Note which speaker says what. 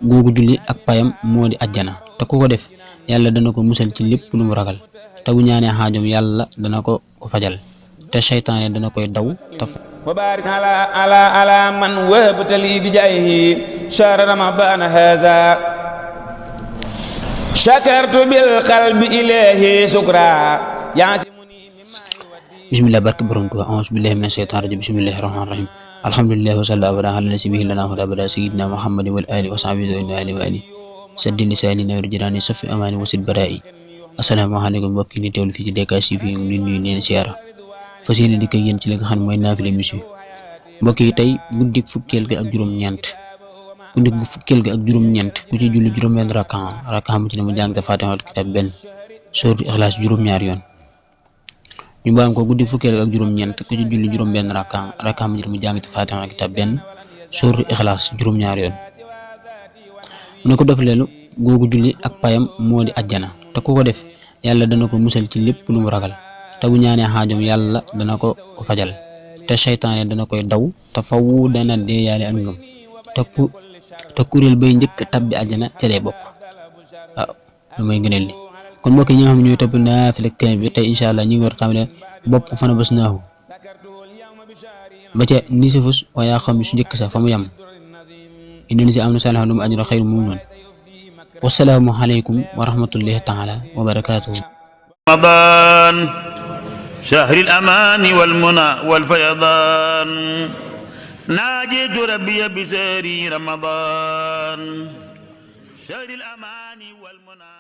Speaker 1: googu julli ak payam moo di ajjana te ku ko def yàlla dana ko musal ci lépp lu mu ragal te bu ñaanee xaajom yàlla dana ko fajal te seytaane dana koy daw te
Speaker 2: وبارك على من وهبت لي بجاهه شهر رمضان هذا شكرت بالقلب إليه شكرا يعصمني
Speaker 1: bismillah barke borom Tuubaa a'uuzu billahi mina shaytaani rajiim bismillahi rahmaani rahiim alhamdulillahi wa sallallahu ala allati bihi lana huda abada sayyidina muhammadin wal alihi wa sahbihi wa alihi saddi lisaani nawir jiraani safi amaani wasid baraa'i assalaamu alaykum mbokk yi teewlu fii ci DKC fi ñu nuyu neen siyaara fas yéene di ko yéen ci li nga xam ne mooy naafila mission mbokk yi tey guddik fukkeel gi ak juróom-ñeent guddik bu fukkeel gi ak juróom-ñeent ku ci julli juróom-benn rakka mu ci ne mu jàng te faatihatul kitaab benn sóoru Ixlaas juróom-ñaari yoon ñu baam ko guddik fukkeel gi ak juróom-ñeent ku ci julli juróom-benn rakka mu ci ne mu jàng te faatihatul kitaab benn sóoru Ixlaas juróom-ñaari yoon mu ne ko def leelu googu julli ak payam moo di ajjana te ku ko def yàlla dana ko musal ci lépp lu mu ragal te bu ñaanee xaajom yàlla dana ko fajal te seytaane dana koy daw te faw dana dee yaale ak ngëm te kuréel bay njëkk tabbi àjjana ca lay bokk waaw lu may ngëneel li kon mbokk yi ñi nga xam ne ñooy topp naafila kaamil bi tey incha allah ñu ngi war a tàmbale bopp fana bës naahu ba ca nisifus waaye xam su njëkk sax fa mu yem indi ni si am na saalihan lu mu ajra xayru mu noonu wasalaamu aleykum wa rahmatullahi taala wa barakaatuhu
Speaker 3: رمضان شهر الأمان والمنى والفيضان ناجيت ربي بسهر رمضان شهر الأمان والمنى